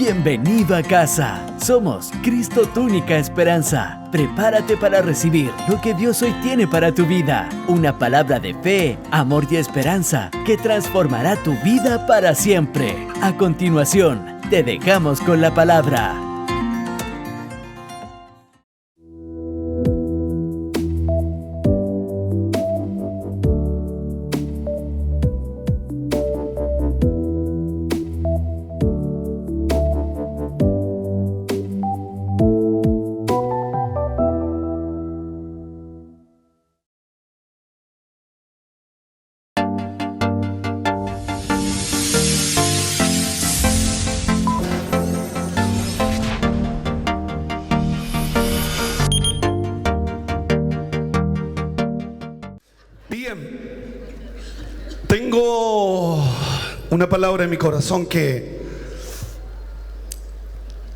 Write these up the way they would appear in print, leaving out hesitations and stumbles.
Bienvenido a casa. Somos Cristo, tu única esperanza. Prepárate para recibir lo que Dios hoy tiene para tu vida. Una palabra de fe, amor y esperanza que transformará tu vida para siempre. A continuación, te dejamos con la palabra. Tengo una palabra en mi corazón que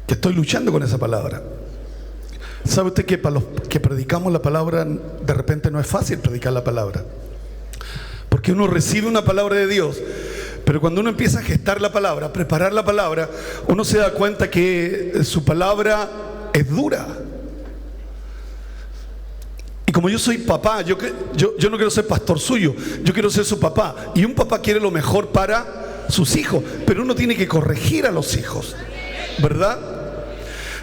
estoy luchando con esa palabra. ¿Sabe usted que para los que predicamos la palabra, de repente no es fácil predicar la palabra? Porque uno recibe una palabra de Dios, pero cuando uno empieza a gestar la palabra, a preparar la palabra, uno se da cuenta que su palabra es dura. Y como yo soy papá, yo no quiero ser pastor suyo, yo quiero ser su papá. Y un papá quiere lo mejor para sus hijos, pero uno tiene que corregir a los hijos, ¿verdad?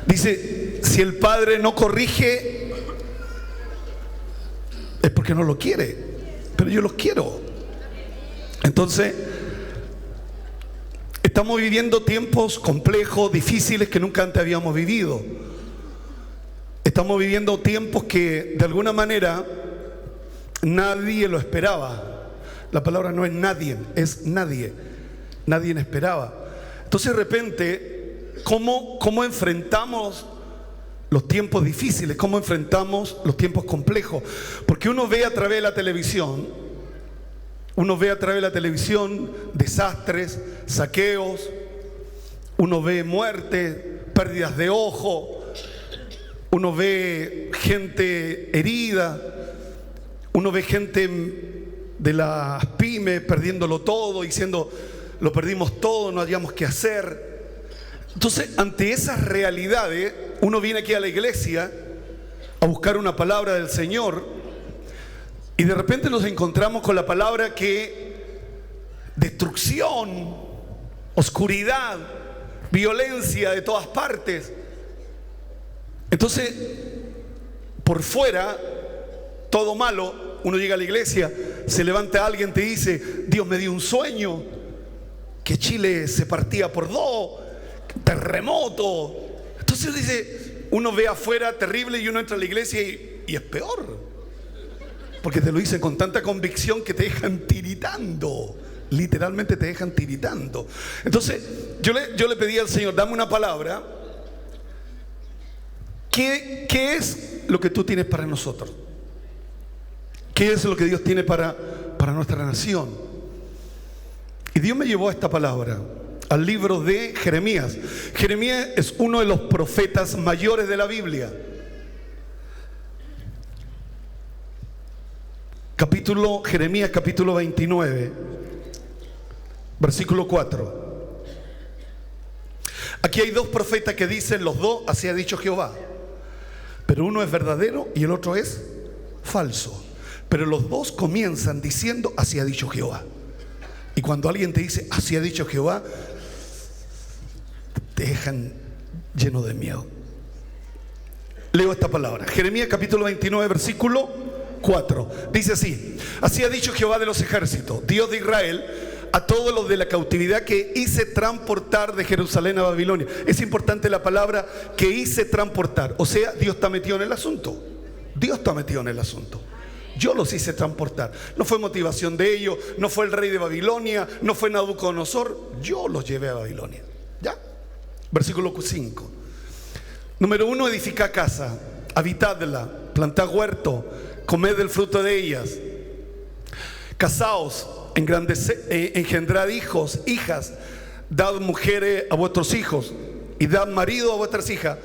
Dice, si el padre no corrige, es porque no lo quiere, pero yo los quiero. Entonces, estamos viviendo tiempos complejos, difíciles que nunca antes habíamos vivido. Estamos viviendo tiempos que de alguna manera nadie lo esperaba. La palabra no es nadie, es nadie. Nadie esperaba. Entonces de repente, ¿cómo enfrentamos los tiempos difíciles? ¿Cómo enfrentamos los tiempos complejos? Porque uno ve a través de la televisión, desastres, saqueos, uno ve muertes, pérdidas de ojo. Uno ve gente herida, uno ve gente de las pymes perdiéndolo todo, diciendo, lo perdimos todo, no hayamos qué hacer. Entonces, ante esas realidades, uno viene aquí a la iglesia a buscar una palabra del Señor y de repente nos encontramos con la palabra que destrucción, oscuridad, violencia de todas partes. Entonces, por fuera, todo malo, uno llega a la iglesia, se levanta alguien, te dice, Dios me dio un sueño, que Chile se partía por dos, terremoto. Entonces dice, uno ve afuera terrible y uno entra a la iglesia y es peor. Porque te lo dicen con tanta convicción que te dejan tiritando. Literalmente te dejan tiritando. Entonces, yo le pedí al Señor, dame una palabra. ¿Qué es lo que tú tienes para nosotros? ¿Qué es lo que Dios tiene para nuestra nación? Y Dios me llevó a esta palabra, al libro de Jeremías. Jeremías es uno de los profetas mayores de la Biblia. Jeremías capítulo 29, versículo 4. Aquí hay dos profetas que dicen, los dos, así ha dicho Jehová. Pero uno es verdadero y el otro es falso. Pero los dos comienzan diciendo, así ha dicho Jehová. Y cuando alguien te dice, así ha dicho Jehová, te dejan lleno de miedo. Leo esta palabra. Jeremías capítulo 29, versículo 4. Dice así, así ha dicho Jehová de los ejércitos, Dios de Israel, a todos los de la cautividad que hice transportar de Jerusalén a Babilonia. Es importante la palabra que hice transportar. O sea, Dios está metido en el asunto. Dios está metido en el asunto. Yo los hice transportar. No fue motivación de ellos, no fue el rey de Babilonia, no fue Nabucodonosor. Yo los llevé a Babilonia. ¿Ya? Versículo 5. Número 1, edificad casa, habitadla, plantad huerto, comed del fruto de ellas. Casaos, engendrad hijos, hijas, dad mujeres a vuestros hijos y dad marido a vuestras hijas,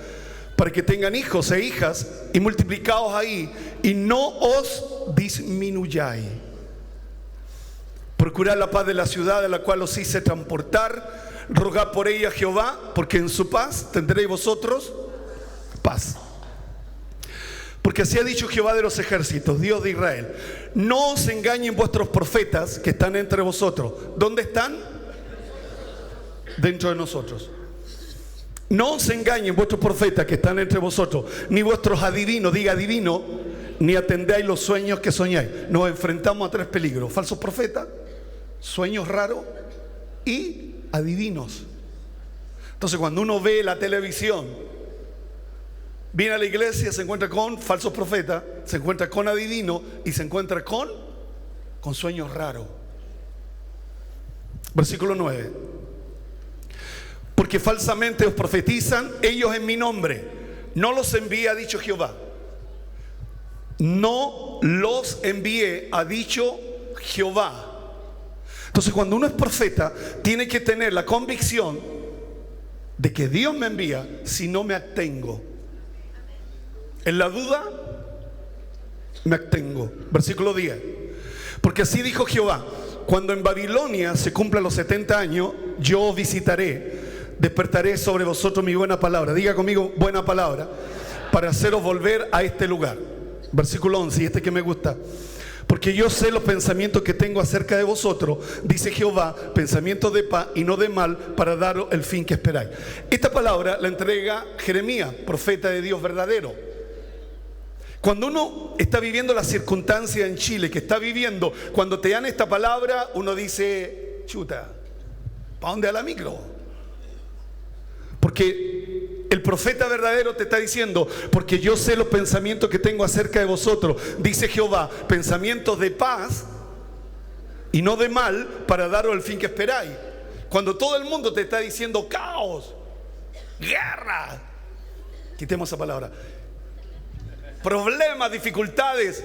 para que tengan hijos e hijas, y multiplicaos ahí y no os disminuyáis. Procurad la paz de la ciudad de la cual os hice transportar, Rogad por ella a Jehová, porque en su paz tendréis vosotros paz. Porque así ha dicho Jehová de los ejércitos, Dios de Israel: no os engañen vuestros profetas que están entre vosotros. ¿Dónde están? Dentro de nosotros. No os engañen vuestros profetas que están entre vosotros, ni vuestros adivinos, diga adivino, ni atendáis los sueños que soñáis. Nos enfrentamos a tres peligros: falsos profetas, sueños raros y adivinos. Entonces, cuando uno ve la televisión, viene a la iglesia, se encuentra con falsos profetas, se encuentra con adivinos y se encuentra con sueños raros. Versículo 9. Porque falsamente os profetizan ellos en mi nombre. No los envié, ha dicho Jehová. No los envié, ha dicho Jehová. Entonces, cuando uno es profeta, tiene que tener la convicción de que Dios me envía, si no me abstengo. En la duda, me abstengo. Versículo 10. Porque así dijo Jehová: cuando en Babilonia se cumplan los 70 años, yo os visitaré. Despertaré sobre vosotros mi buena palabra. Diga conmigo, buena palabra, para haceros volver a este lugar. Versículo 11, y este que me gusta. Porque yo sé los pensamientos que tengo acerca de vosotros, dice Jehová, pensamientos de paz y no de mal, para daros el fin que esperáis. Esta palabra la entrega Jeremías, profeta de Dios verdadero. Cuando uno está viviendo la circunstancia en Chile que está viviendo, cuando te dan esta palabra, uno dice: chuta, ¿para dónde va la micro? Porque el profeta verdadero te está diciendo: porque yo sé los pensamientos que tengo acerca de vosotros, dice Jehová, pensamientos de paz y no de mal, para daros el fin que esperáis. Cuando todo el mundo te está diciendo caos, guerra, quitemos esa palabra, problemas, dificultades,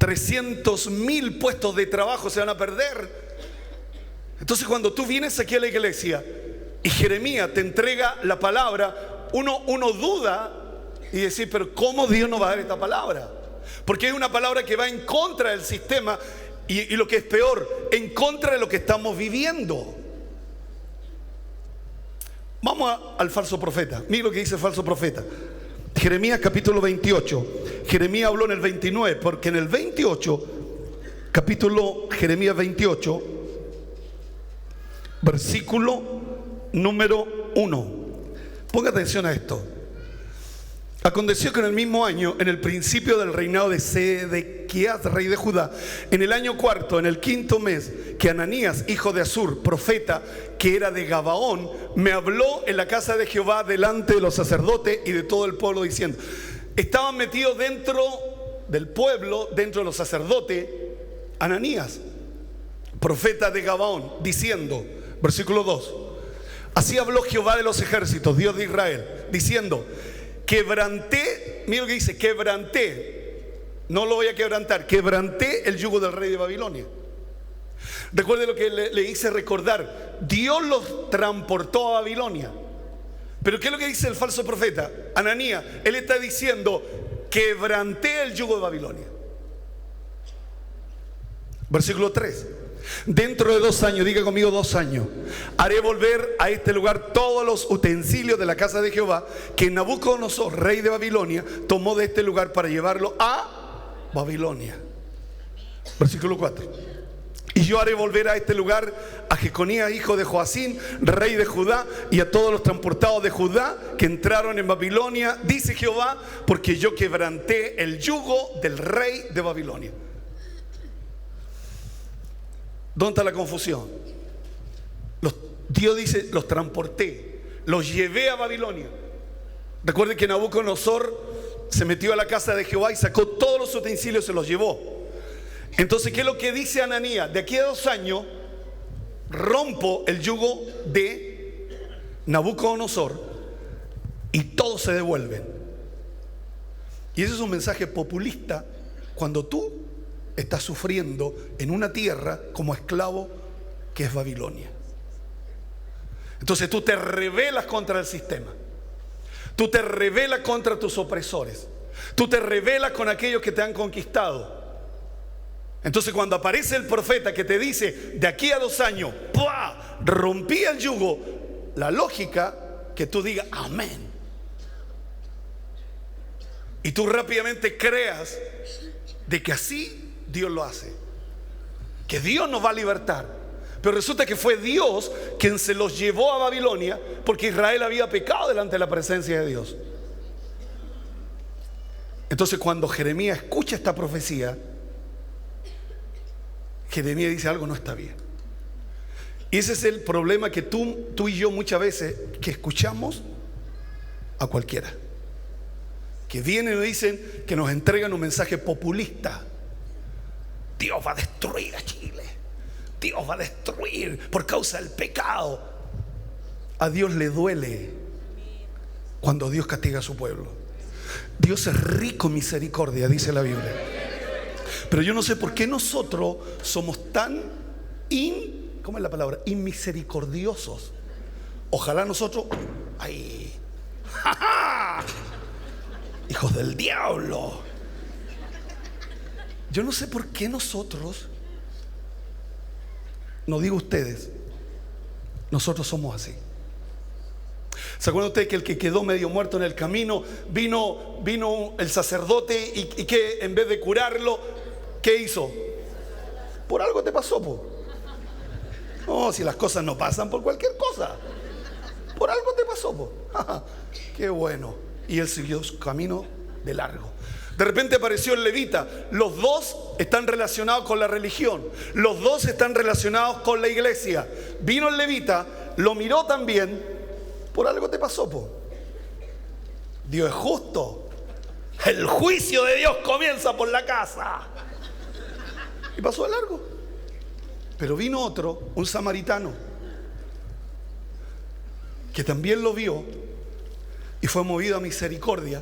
300.000 puestos de trabajo se van a perder. Entonces, cuando tú vienes aquí a la iglesia y Jeremías te entrega la palabra, uno duda y dice: pero ¿cómo Dios nos va a dar esta palabra? Porque es una palabra que va en contra del sistema y lo que es peor, en contra de lo que estamos viviendo. Vamos al falso profeta. Mira lo que dice el falso profeta. Jeremías capítulo 28. Jeremías habló en el 29, porque en el 28, capítulo Jeremías 28, versículo número 1. Ponga atención a esto. Aconteció que en el mismo año, en el principio del reinado de Sedequías, rey de Judá, en el año cuarto, en el quinto mes, que Ananías, hijo de Azur, profeta, que era de Gabaón, me habló en la casa de Jehová delante de los sacerdotes y de todo el pueblo, diciendo: estaban metidos dentro del pueblo, dentro de los sacerdotes, Ananías, profeta de Gabaón, diciendo, versículo 2: así habló Jehová de los ejércitos, Dios de Israel, diciendo: quebranté, mira lo que dice, quebranté, no lo voy a quebrantar, quebranté el yugo del rey de Babilonia. Recuerde lo que le hice recordar: Dios los transportó a Babilonia. Pero ¿qué es lo que dice el falso profeta? Ananías, él está diciendo: quebranté el yugo de Babilonia. Versículo 3: dentro de 2 años, diga conmigo 2 años, haré volver a este lugar todos los utensilios de la casa de Jehová que Nabucodonosor, rey de Babilonia, tomó de este lugar para llevarlo a Babilonia. Versículo 4: y yo haré volver a este lugar a Jeconías, hijo de Joacín, rey de Judá, y a todos los transportados de Judá que entraron en Babilonia, dice Jehová, porque yo quebranté el yugo del rey de Babilonia. ¿Dónde está la confusión? Dios dice: los transporté, los llevé a Babilonia. Recuerden que Nabucodonosor se metió a la casa de Jehová y sacó todos los utensilios y se los llevó. Entonces, ¿qué es lo que dice Ananías? De aquí a 2 años rompo el yugo de Nabucodonosor y todos se devuelven. Y ese es un mensaje populista cuando tú estás sufriendo en una tierra como esclavo que es Babilonia. Entonces tú te rebelas contra el sistema, tú te rebelas contra tus opresores, tú te rebelas con aquellos que te han conquistado. Entonces, cuando aparece el profeta que te dice: de aquí a 2 años, ¡pua!, rompía el yugo. La lógica que tú digas amén y tú rápidamente creas de que así Dios lo hace, que Dios nos va a libertar. Pero resulta que fue Dios quien se los llevó a Babilonia, porque Israel había pecado delante de la presencia de Dios. Entonces, cuando Jeremías escucha esta profecía, Jeremías dice: algo no está bien. Y ese es el problema que tú y yo muchas veces, que escuchamos a cualquiera, que vienen y nos dicen, que nos entregan un mensaje populista. Dios va a destruir a Chile, Dios va a destruir por causa del pecado. A Dios le duele cuando Dios castiga a su pueblo. Dios es rico en misericordia, dice la Biblia. Pero yo no sé por qué nosotros somos tan ¿cómo es la palabra? Inmisericordiosos. Ojalá nosotros, ¡ay! ¡Ja, ja! Hijos del diablo. Yo no sé por qué nosotros, no digo ustedes, nosotros somos así. ¿Se acuerdan ustedes que el que quedó medio muerto en el camino, vino el sacerdote y que en vez de curarlo, ¿qué hizo? Por algo te pasó, po. No, si las cosas no pasan por cualquier cosa, por algo te pasó, po. Qué bueno. Y él siguió su camino de largo. De repente apareció el levita. Los dos están relacionados con la religión, los dos están relacionados con la iglesia. Vino el levita, lo miró también. Por algo te pasó, po. Dios es justo. El juicio de Dios comienza por la casa. Y pasó de largo. Pero vino otro, un samaritano, que también lo vio y fue movido a misericordia.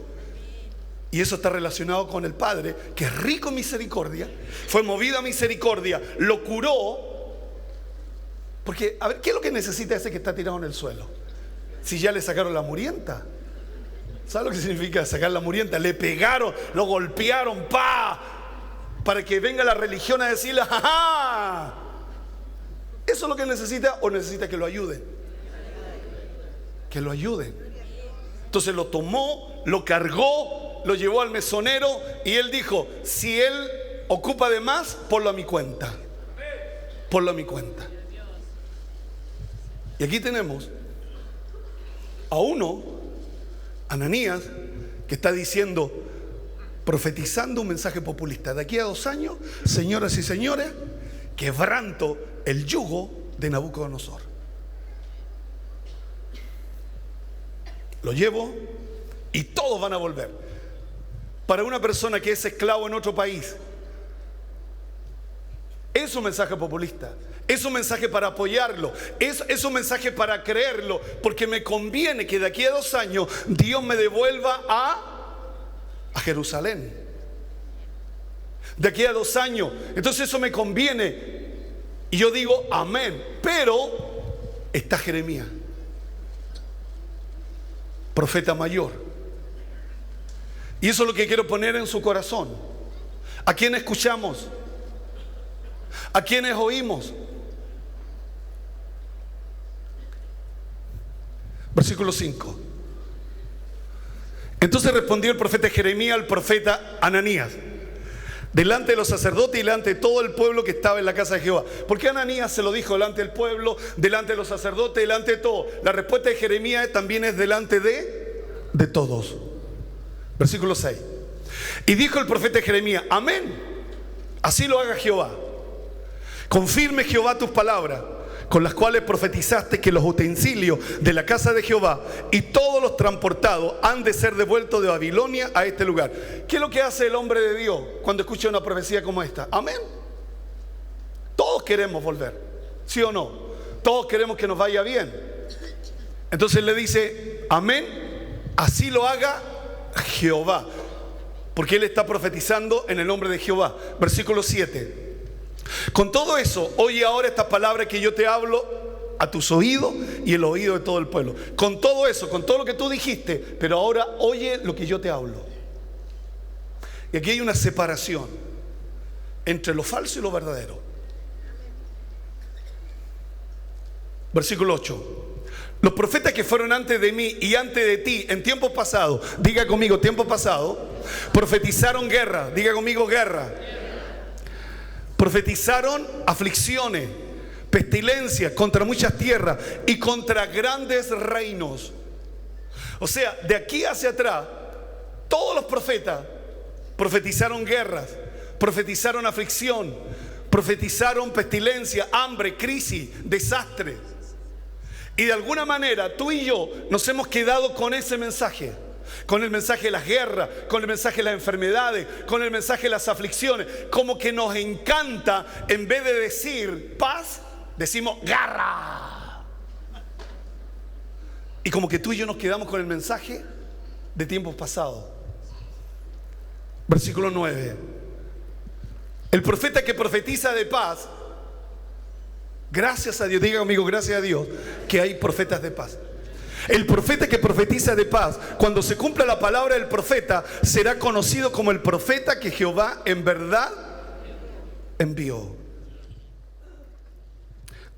Y eso está relacionado con el Padre, que es rico en misericordia. Fue movido a misericordia, lo curó. Porque, a ver, ¿qué es lo que necesita ese que está tirado en el suelo? Si ya le sacaron la murienta. ¿Sabes lo que significa sacar la murienta? Le pegaron, lo golpearon, para que venga la religión a decirle: ¡ajá! ¿Eso es lo que necesita, o necesita que lo ayuden? Que lo ayuden. Entonces lo tomó, lo cargó, lo llevó al mesonero y él dijo: si él ocupa de más, ponlo a mi cuenta. Ponlo a mi cuenta. Y aquí tenemos a uno, Ananías, que está diciendo, profetizando un mensaje populista: de aquí a 2 años, señoras y señores, quebranto el yugo de Nabucodonosor. Lo llevo y todos van a volver. Para una persona que es esclavo en otro país, es un mensaje populista, es un mensaje para apoyarlo, es un mensaje para creerlo, porque me conviene que de aquí a 2 años Dios me devuelva a Jerusalén. De aquí a 2 años, entonces eso me conviene. Y yo digo amén. Pero está Jeremías, profeta mayor. Y eso es lo que quiero poner en su corazón. ¿A quién escuchamos? ¿A quiénes oímos? Versículo 5. Entonces respondió el profeta Jeremías al profeta Ananías, delante de los sacerdotes y delante de todo el pueblo que estaba en la casa de Jehová. ¿Por qué Ananías se lo dijo delante del pueblo, delante de los sacerdotes, delante de todo? La respuesta de Jeremías también es delante de todos. Versículo 6. Y dijo el profeta Jeremías: amén, así lo haga Jehová. Confirme Jehová tus palabras, con las cuales profetizaste que los utensilios de la casa de Jehová y todos los transportados han de ser devueltos de Babilonia a este lugar. ¿Qué es lo que hace el hombre de Dios cuando escucha una profecía como esta? Amén. Todos queremos volver, ¿sí o no? Todos queremos que nos vaya bien. Entonces le dice: amén, así lo haga Jehová, porque él está profetizando en el nombre de Jehová. Versículo 7. Con todo eso, oye ahora estas palabras que yo te hablo a tus oídos y el oído de todo el pueblo. Con todo eso, con todo lo que tú dijiste, pero ahora oye lo que yo te hablo. Y aquí hay una separación entre lo falso y lo verdadero. Versículo 8. Los profetas que fueron antes de mí y antes de ti en tiempos pasados, diga conmigo, tiempo pasado, profetizaron guerra, diga conmigo guerra. Profetizaron aflicciones, pestilencias contra muchas tierras y contra grandes reinos. O sea, de aquí hacia atrás, todos los profetas profetizaron guerras, profetizaron aflicción, profetizaron pestilencia, hambre, crisis, desastre. Y de alguna manera tú y yo nos hemos quedado con ese mensaje. Con el mensaje de las guerras, con el mensaje de las enfermedades, con el mensaje de las aflicciones. Como que nos encanta, en vez de decir paz, decimos guerra. Y como que tú y yo nos quedamos con el mensaje de tiempos pasados. Versículo 9. El profeta que profetiza de paz, gracias a Dios, diga conmigo, gracias a Dios, que hay profetas de paz. El profeta que profetiza de paz, cuando se cumpla la palabra del profeta, será conocido como el profeta que Jehová en verdad envió.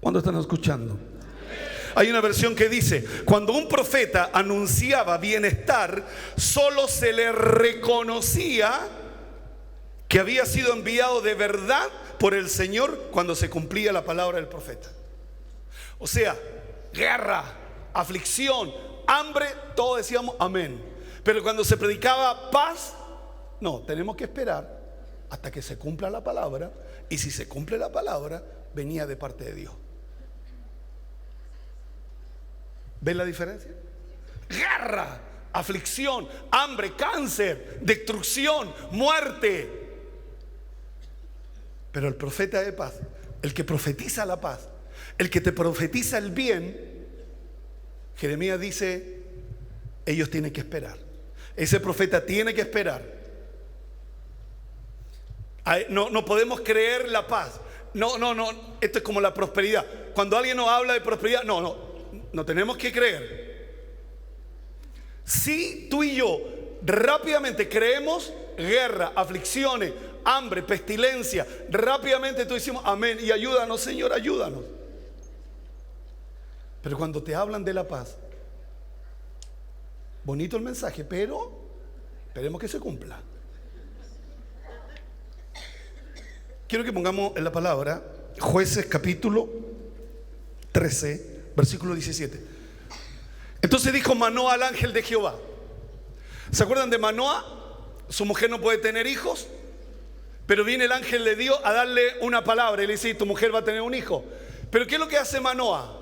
¿Cuándo están escuchando? Hay una versión que dice, cuando un profeta anunciaba bienestar, solo se le reconocía que había sido enviado de verdad por el Señor cuando se cumplía la palabra del profeta. O sea, guerra, aflicción, hambre, todos decíamos amén. Pero cuando se predicaba paz, no, tenemos que esperar hasta que se cumpla la palabra. Y si se cumple la palabra, venía de parte de Dios. ¿Ven la diferencia? Guerra, aflicción, hambre, cáncer, destrucción, muerte. Pero el profeta de paz, el que profetiza la paz, el que te profetiza el bien, Jeremías dice, ellos tienen que esperar. Ese profeta tiene que esperar. No podemos creer la paz. No, esto es como la prosperidad. Cuando alguien nos habla de prosperidad, no tenemos que creer. Si tú y yo rápidamente creemos guerra, aflicciones, hambre, pestilencia, rápidamente tú decimos amén y ayúdanos, Señor, ayúdanos. Pero cuando te hablan de la paz, bonito el mensaje, pero esperemos que se cumpla. Quiero que pongamos en la palabra Jueces capítulo 13, versículo 17. Entonces dijo Manoah al ángel de Jehová. ¿Se acuerdan de Manoah? Su mujer no puede tener hijos, pero viene el ángel de Dios a darle una palabra y le dice, tu mujer va a tener un hijo. Pero ¿qué es lo que hace Manoah?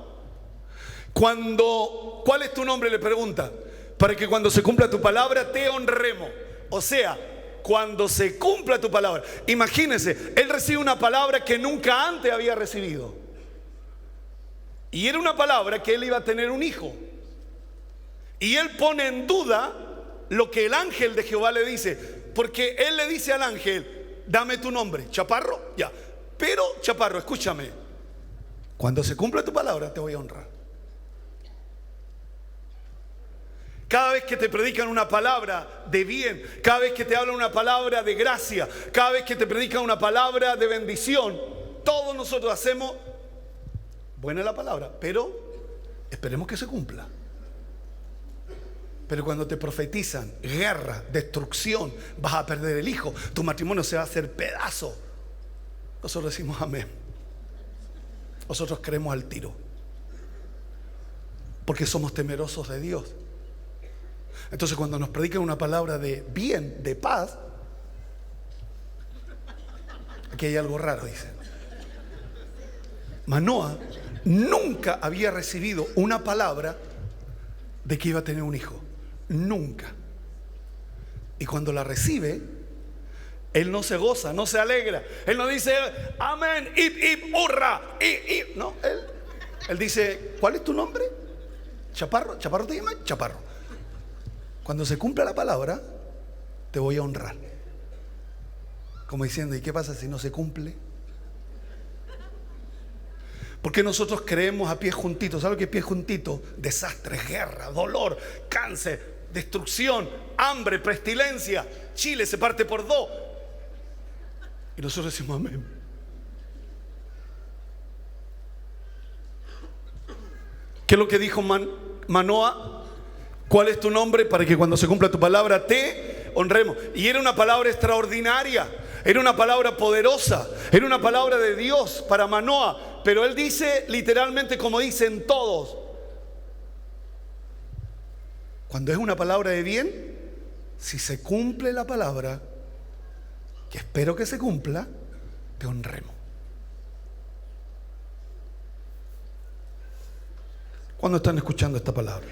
¿Cuál es tu nombre? Le pregunta, para que cuando se cumpla tu palabra te honremos. O sea, cuando se cumpla tu palabra. Imagínense, él recibe una palabra que nunca antes había recibido. Y era una palabra que él iba a tener un hijo. Y él pone en duda lo que el ángel de Jehová le dice. Porque él le dice al ángel, dame tu nombre. Chaparro, ya. Pero Chaparro, escúchame. Cuando se cumpla tu palabra te voy a honrar. Cada vez que te predican una palabra de bien, cada vez que te hablan una palabra de gracia, cada vez que te predican una palabra de bendición, todos nosotros hacemos buena la palabra, pero esperemos que se cumpla. Pero cuando te profetizan guerra, destrucción, vas a perder el hijo, tu matrimonio se va a hacer pedazo, nosotros decimos amén. Nosotros creemos al tiro, porque somos temerosos de Dios. Entonces cuando nos predican una palabra de bien, de paz, aquí hay algo raro, dice. Manoah nunca había recibido una palabra de que iba a tener un hijo. Nunca. Y cuando la recibe, él no se goza, no se alegra. Él no dice amén, ip, hurra, no, él dice, ¿cuál es tu nombre? Chaparro. ¿Chaparro te llaman? Chaparro. Cuando se cumpla la palabra, te voy a honrar. Como diciendo, ¿y qué pasa si no se cumple? Porque nosotros creemos a pies juntitos. ¿Sabes qué es pies juntitos? Desastre, guerra, dolor, cáncer, destrucción, hambre, pestilencia. Chile se parte por dos. Y nosotros decimos amén. ¿Qué es lo que dijo Manoah? ¿Cuál es tu nombre para que cuando se cumpla tu palabra te honremos? Y era una palabra extraordinaria, era una palabra poderosa, era una palabra de Dios para Manoah. Pero él dice literalmente como dicen todos: cuando es una palabra de bien, si se cumple la palabra, que espero que se cumpla, te honremos. ¿Cuándo están escuchando esta palabra?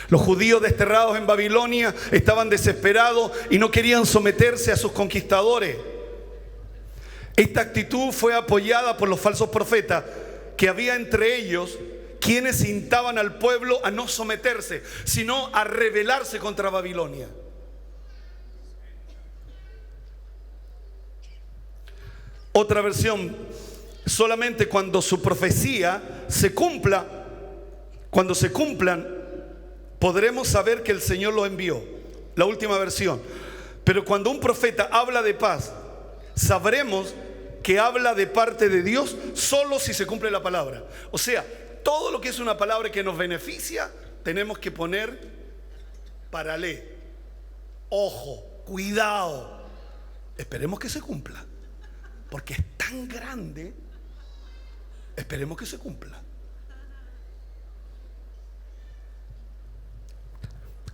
Los judíos desterrados en Babilonia estaban desesperados y no querían someterse a sus conquistadores. Esta actitud fue apoyada por los falsos profetas, que había entre ellos quienes instaban al pueblo a no someterse, sino a rebelarse contra Babilonia. Otra versión: solamente cuando su profecía se cumpla, cuando se cumplan, podremos saber que el Señor lo envió. La última versión: pero cuando un profeta habla de paz, sabremos que habla de parte de Dios solo si se cumple la palabra. O sea, todo lo que es una palabra que nos beneficia, tenemos que poner paralelo, ojo, cuidado. Esperemos que se cumpla, porque es tan grande. Esperemos que se cumpla.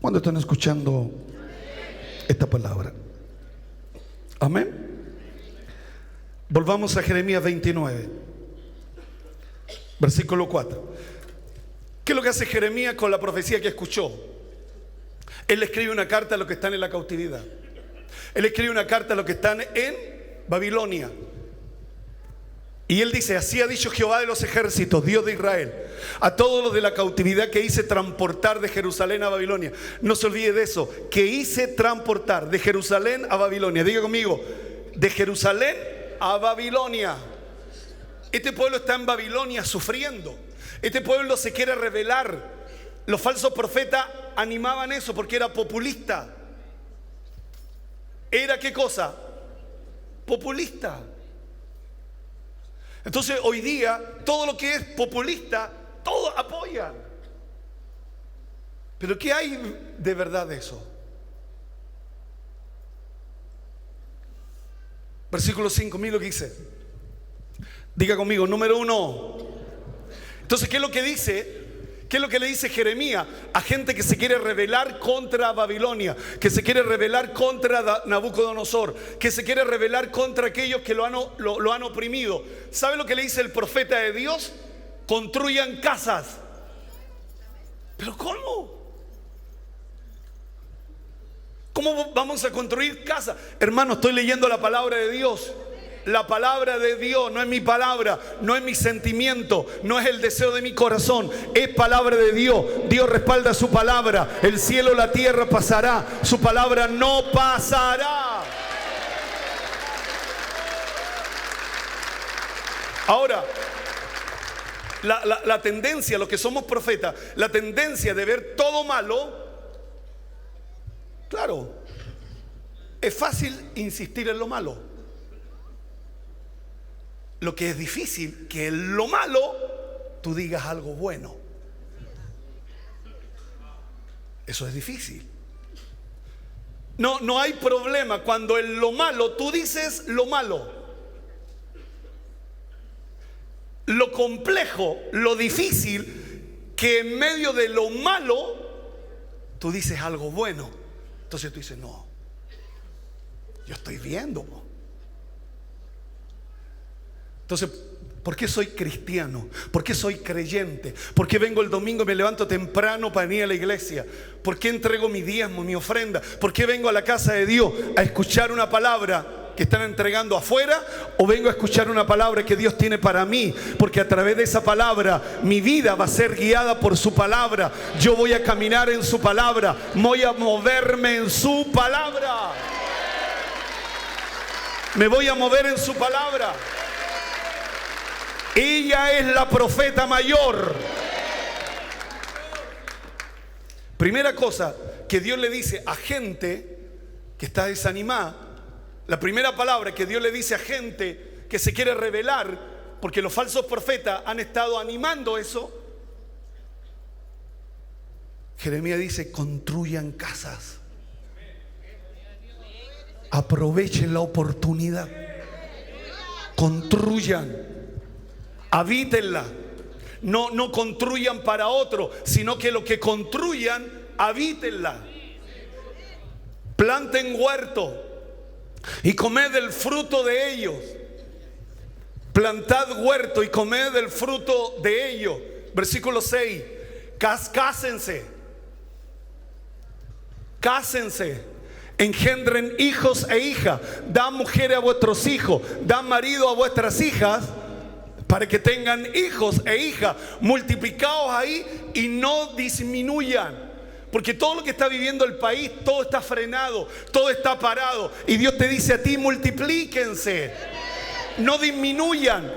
¿Cuándo están escuchando esta palabra? Amén. Volvamos a Jeremías 29, versículo 4. ¿Qué es lo que hace Jeremías con la profecía que escuchó? Él escribe una carta a los que están en la cautividad. Él escribe una carta a los que están en Babilonia. Y él dice: así ha dicho Jehová de los ejércitos, Dios de Israel, a todos los de la cautividad que hice transportar de Jerusalén a Babilonia. No se olvide de eso, que hice transportar de Jerusalén a Babilonia. Diga conmigo: de Jerusalén a Babilonia. Este pueblo está en Babilonia sufriendo. Este pueblo se quiere rebelar. Los falsos profetas animaban eso porque era populista. ¿Era qué cosa? Populista. Entonces hoy día todo lo que es populista, todos apoyan. Pero ¿qué hay de verdad de eso? Versículo 5, mira lo que dice. Diga conmigo: número 1. Entonces, ¿qué es lo que dice? ¿Qué es lo que le dice Jeremías a gente que se quiere rebelar contra Babilonia, que se quiere rebelar contra Nabucodonosor, que se quiere rebelar contra aquellos que lo han oprimido? ¿Sabe lo que le dice el profeta de Dios? Construyan casas. ¿Pero cómo? ¿Cómo vamos a construir casas? Hermano, estoy leyendo la palabra de Dios. La palabra de Dios no es mi palabra, no es mi sentimiento, no es el deseo de mi corazón, es palabra de Dios. Dios respalda su palabra. El cielo, la tierra pasará, su palabra no pasará. Ahora, la tendencia, los que somos profetas, la tendencia de ver todo malo, claro, es fácil insistir en lo malo. Lo que es difícil, que en lo malo tú digas algo bueno. Eso es difícil. No hay problema cuando en lo malo tú dices lo malo. Lo complejo, lo difícil, que en medio de lo malo tú dices algo bueno. Entonces tú dices: no, yo estoy viendo. Entonces, ¿por qué soy cristiano? ¿Por qué soy creyente? ¿Por qué vengo el domingo y me levanto temprano para ir a la iglesia? ¿Por qué entrego mi diezmo, mi ofrenda? ¿Por qué vengo a la casa de Dios a escuchar una palabra que están entregando afuera? ¿O vengo a escuchar una palabra que Dios tiene para mí? Porque a través de esa palabra mi vida va a ser guiada por su palabra. Yo voy a caminar en su palabra, voy a moverme en su palabra. Me voy a mover en su palabra. Ella es la profeta mayor. Primera cosa que Dios le dice a gente que está desanimada, la primera palabra que Dios le dice a gente que se quiere rebelar porque los falsos profetas han estado animando eso. Jeremías dice: construyan casas, aprovechen la oportunidad, construyan, habítenla. No construyan para otro, sino que lo que construyan, habítenla. Planten huerto y comed del fruto de ellos. Plantad huerto y comed del fruto de ellos. Versículo 6. Cásense, engendren hijos e hijas. Dan mujeres a vuestros hijos, dan marido a vuestras hijas, para que tengan hijos e hijas. Multiplicaos ahí y no disminuyan. Porque todo lo que está viviendo el país, todo está frenado, todo está parado. Y Dios te dice a ti: multiplíquense, no disminuyan,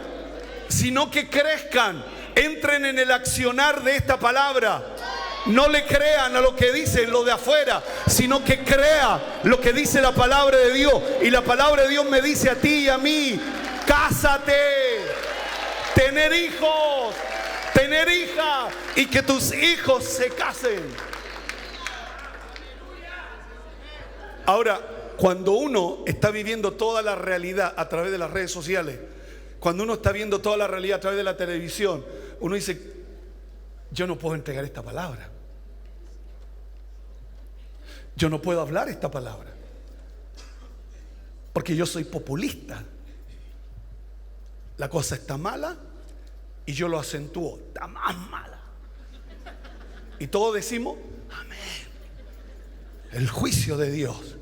sino que crezcan. Entren en el accionar de esta palabra. No le crean a lo que dicen los de afuera, sino que crea lo que dice la palabra de Dios. Y la palabra de Dios me dice a ti y a mí: cásate, tener hijos, tener hijas, y que tus hijos se casen. Ahora, cuando uno está viviendo toda la realidad a través de las redes sociales, cuando uno está viendo toda la realidad a través de la televisión, uno dice: yo no puedo entregar esta palabra, yo no puedo hablar esta palabra, porque yo soy populista. La cosa está mala y yo lo acentúo: está más mala. Y todos decimos: amén. El juicio de Dios.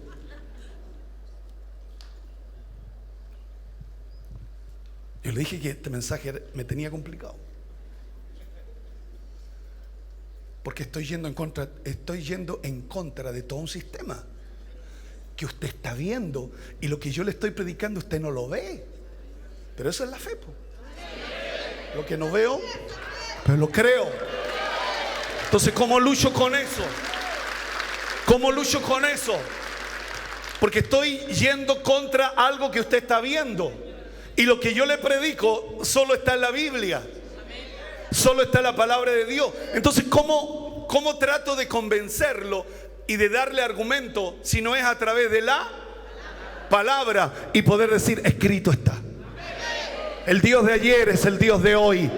Yo le dije que este mensaje me tenía complicado, porque estoy yendo en contra de todo un sistema que usted está viendo, y lo que yo le estoy predicando usted no lo ve. Pero eso es la fe, po. Lo que no veo, pero lo creo. Entonces, ¿cómo lucho con eso? ¿Cómo lucho con eso? Porque estoy yendo contra algo que usted está viendo. Y lo que yo le predico solo está en la Biblia. Solo está en la palabra de Dios. Entonces, ¿cómo trato de convencerlo y de darle argumento si no es a través de la palabra y poder decir: escrito está? El Dios de ayer es el Dios de hoy.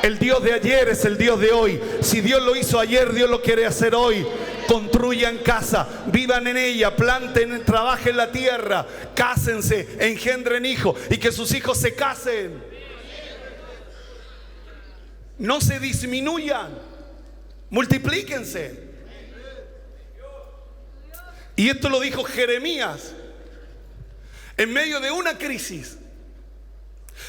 El Dios de ayer es el Dios de hoy. Si Dios lo hizo ayer, Dios lo quiere hacer hoy. Construyan casa, vivan en ella, planten, trabajen la tierra, cásense, engendren hijos, y que sus hijos se casen. No se disminuyan, multiplíquense. Y esto lo dijo Jeremías en medio de una crisis.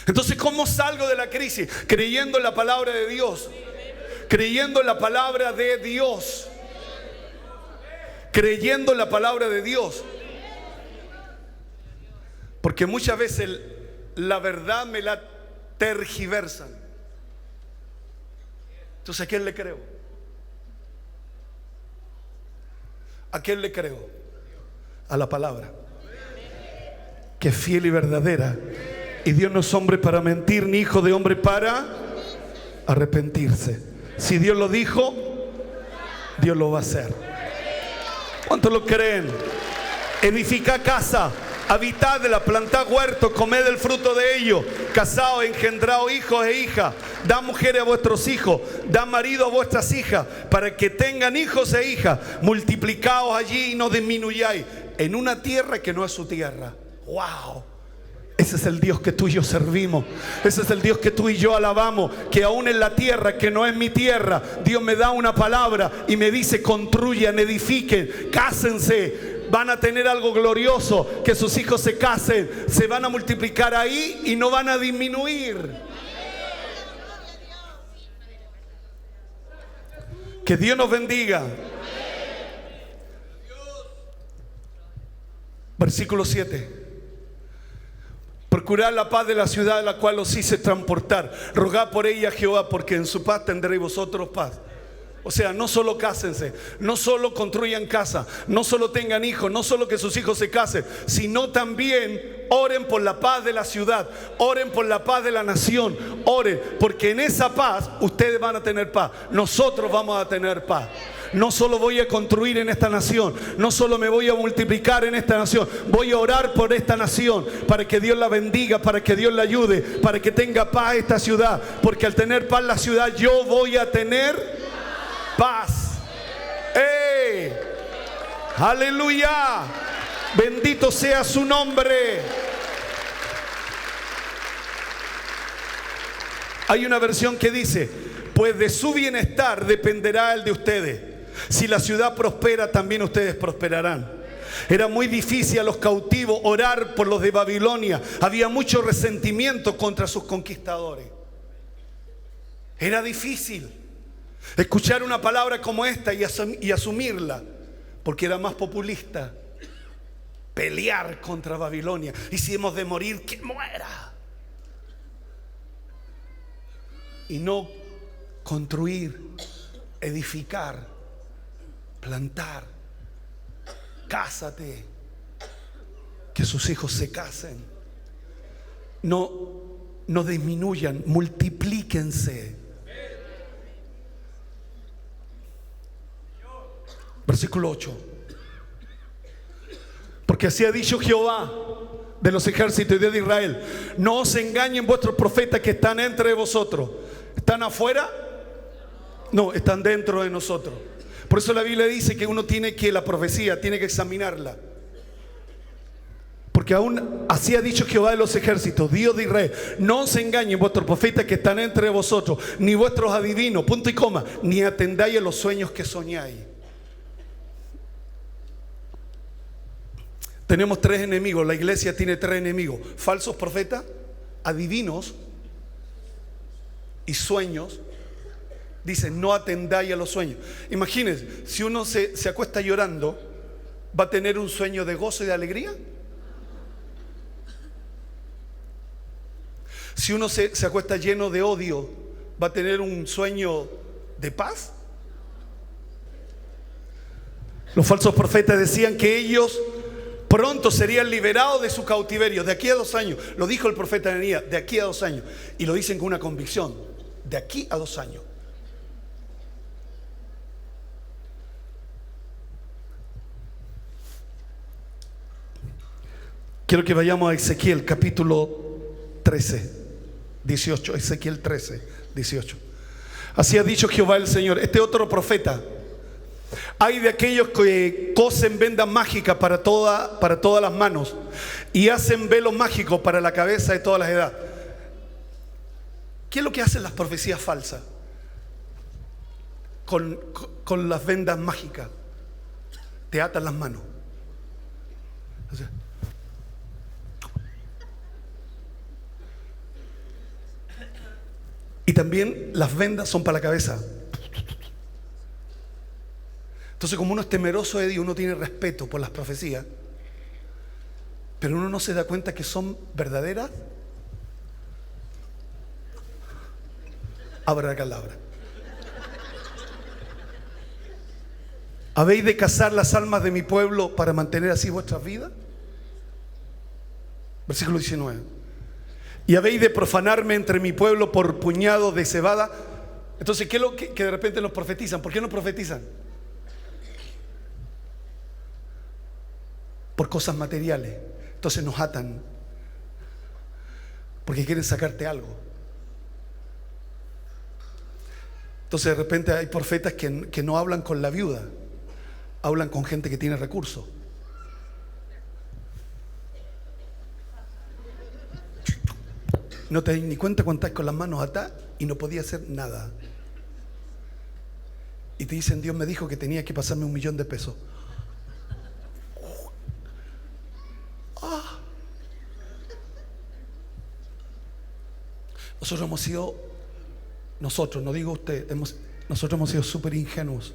Entonces, ¿cómo salgo de la crisis? Creyendo en la palabra de Dios. Creyendo en la palabra de Dios. Creyendo en la palabra de Dios. Porque muchas veces la verdad me la tergiversan. Entonces, ¿a quién le creo? ¿A quién le creo? A la palabra, que es fiel y verdadera. Y Dios no es hombre para mentir, ni hijo de hombre para arrepentirse. Si Dios lo dijo, Dios lo va a hacer. ¿Cuántos lo creen? Edificad casa, habitadla, plantad huertos, comed el fruto de ellos, casaos, engendraos hijos e hijas, da mujeres a vuestros hijos, da marido a vuestras hijas, para que tengan hijos e hijas. Multiplicaos allí y no disminuyáis, en una tierra que no es su tierra. ¡Wow! Ese es el Dios que tú y yo servimos. Ese es el Dios que tú y yo alabamos. Que aún en la tierra que no es mi tierra, Dios me da una palabra y me dice: construyan, edifiquen, cásense. Van a tener algo glorioso. Que sus hijos se casen, se van a multiplicar ahí y no van a disminuir. Que Dios nos bendiga. Versículo 7. Procurad la paz de la ciudad a la cual os hice transportar. Rogad por ella a Jehová, porque en su paz tendréis vosotros paz. O sea, no solo cásense, no solo construyan casa, no solo tengan hijos, no solo que sus hijos se casen, sino también oren por la paz de la ciudad, oren por la paz de la nación, oren, porque en esa paz ustedes van a tener paz, nosotros vamos a tener paz. No solo voy a construir en esta nación, no solo me voy a multiplicar en esta nación, voy a orar por esta nación para que Dios la bendiga, para que Dios la ayude, para que tenga paz esta ciudad, porque al tener paz la ciudad yo voy a tener paz. ¡Ey! ¡Aleluya! Bendito sea su nombre. Hay una versión que dice: pues de su bienestar dependerá el de ustedes. Si la ciudad prospera, también ustedes prosperarán. Era muy difícil a los cautivos orar por los de Babilonia. Había mucho resentimiento contra sus conquistadores. Era difícil escuchar una palabra como esta y asumirla, porque era más populista pelear contra Babilonia. Y si hemos de morir, que muera. Y no construir, edificar, plantar. Cásate, que sus hijos se casen. No disminuyan, multiplíquense. Versículo 8. Porque así ha dicho Jehová de los ejércitos y Dios de Israel: no os engañen vuestros profetas que están entre vosotros. ¿Están afuera? No, están dentro de nosotros. Por eso la Biblia dice que uno tiene que, la profecía, tiene que examinarla. Porque aún así ha dicho Jehová de los ejércitos, Dios de Israel: no os engañen vuestros profetas que están entre vosotros, ni vuestros adivinos, punto y coma, ni atendáis a los sueños que soñáis. Tenemos tres enemigos, la iglesia tiene tres enemigos: falsos profetas, adivinos y sueños. Dice: no atendáis a los sueños. Imagínense, si uno se acuesta llorando, ¿va a tener un sueño de gozo y de alegría? Si uno se acuesta lleno de odio, ¿va a tener un sueño de paz? Los falsos profetas decían que ellos pronto serían liberados de su cautiverio, de aquí a 2 años. Lo dijo el profeta Ananías: de aquí a 2 años. Y lo dicen con una convicción: de aquí a 2 años. Quiero que vayamos a Ezequiel capítulo 13, 18. Ezequiel 13, 18. Así ha dicho Jehová el Señor. Este otro profeta: hay de aquellos que cosen vendas mágicas para todas las manos y hacen velos mágicos para la cabeza de todas las edades. ¿Qué es lo que hacen las profecías falsas con las vendas mágicas? Te atan las manos. O sea, y también las vendas son para la cabeza. Entonces, como uno es temeroso de Dios, uno tiene respeto por las profecías, pero uno no se da cuenta que son verdaderas. Abracadabra. ¿Habéis de cazar las almas de mi pueblo para mantener así vuestras vidas? Versículo 19. ¿Y habéis de profanarme entre mi pueblo por puñados de cebada? Entonces, ¿qué es lo que de repente nos profetizan? ¿Por qué no profetizan? Por cosas materiales. Entonces nos atan porque quieren sacarte algo. Entonces de repente hay profetas que no hablan con la viuda, hablan con gente que tiene recursos. No te das ni cuenta cuando estás con las manos atadas y no podías hacer nada. Y te dicen: Dios me dijo que tenía que pasarme $1 millón. Nosotros, no digo usted, nosotros hemos sido súper ingenuos.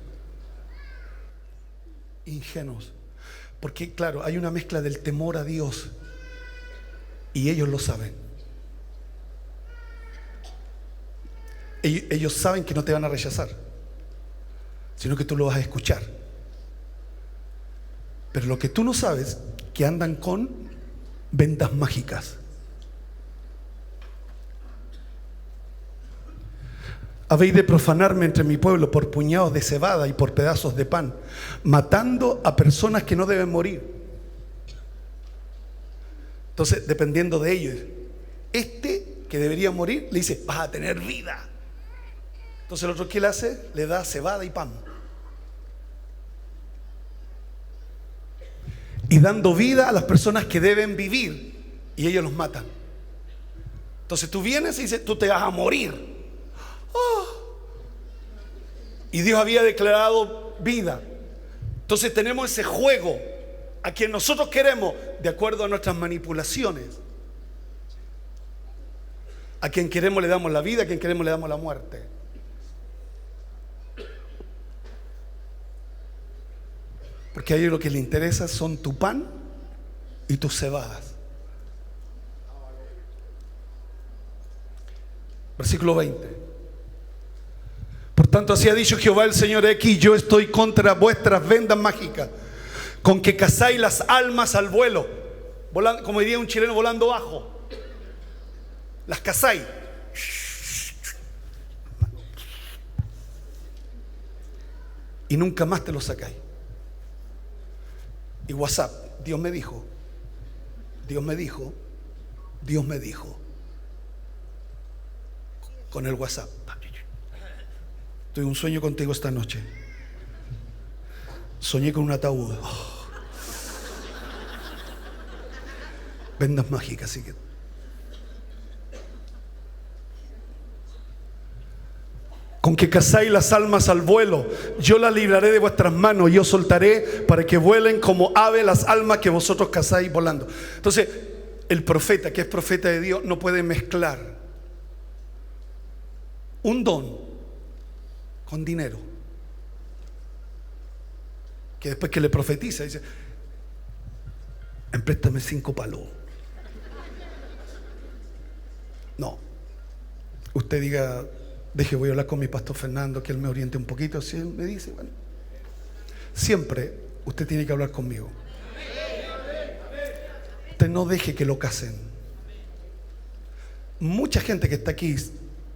Porque claro, hay una mezcla del temor a Dios y ellos lo saben. Ellos saben que no te van a rechazar. sino que tú lo vas a escuchar. Pero lo que tú no sabes, que andan con vendas mágicas. Habéis de profanarme entre mi pueblo por puñados de cebada y por pedazos de pan, matando a personas que no deben morir. Entonces, dependiendo de ellos, este que debería morir, le dice, vas a tener vida. Entonces el otro, ¿qué le hace? Le da cebada y pan. Y dando vida a las personas que deben vivir, y ellos los matan. Entonces tú vienes y dices, tú te vas a morir. Oh. Y Dios había declarado vida. Entonces tenemos ese juego a quien nosotros queremos, de acuerdo a nuestras manipulaciones. A quien queremos le damos la vida, a quien queremos le damos la muerte. Porque a ellos lo que les interesa son tu pan y tus cebadas. Versículo 20. Por tanto, así ha dicho Jehová el Señor: aquí yo estoy contra vuestras vendas mágicas, con que cazáis las almas al vuelo, volando, como diría un chileno, volando bajo. Las cazáis. Y nunca más te los sacáis. Y WhatsApp, Dios me dijo, Dios me dijo, Dios me dijo. Con el WhatsApp. Tuve un sueño contigo esta noche. Soñé con un ataúd. Oh. Vendas mágicas, así que. Con que cazáis las almas al vuelo, yo las libraré de vuestras manos, y os soltaré para que vuelen como ave las almas que vosotros cazáis volando. Entonces, el profeta, que es profeta de Dios, no puede mezclar un don con dinero. Que después que le profetiza, dice, empréstame 5 palos. No. Usted diga, deje, voy a hablar con mi pastor Fernando, que él me oriente un poquito. Si él me dice, bueno, siempre usted tiene que hablar conmigo. Usted no deje que lo casen. Mucha gente que está aquí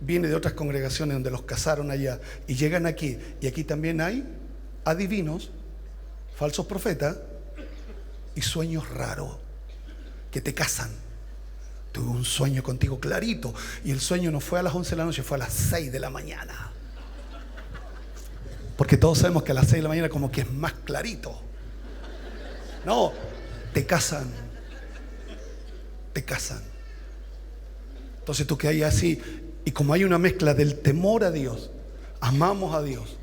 viene de otras congregaciones donde los casaron allá y llegan aquí, y aquí también hay adivinos, falsos profetas y sueños raros que te casan. Tuve un sueño contigo clarito, y el sueño no fue a las 11 de la noche, fue a las 6 de la mañana. Porque todos sabemos que a las 6 de la mañana como que es más clarito. No, te casan. Te casan. Entonces tú que hay así, y como hay una mezcla del temor a Dios, amamos a Dios,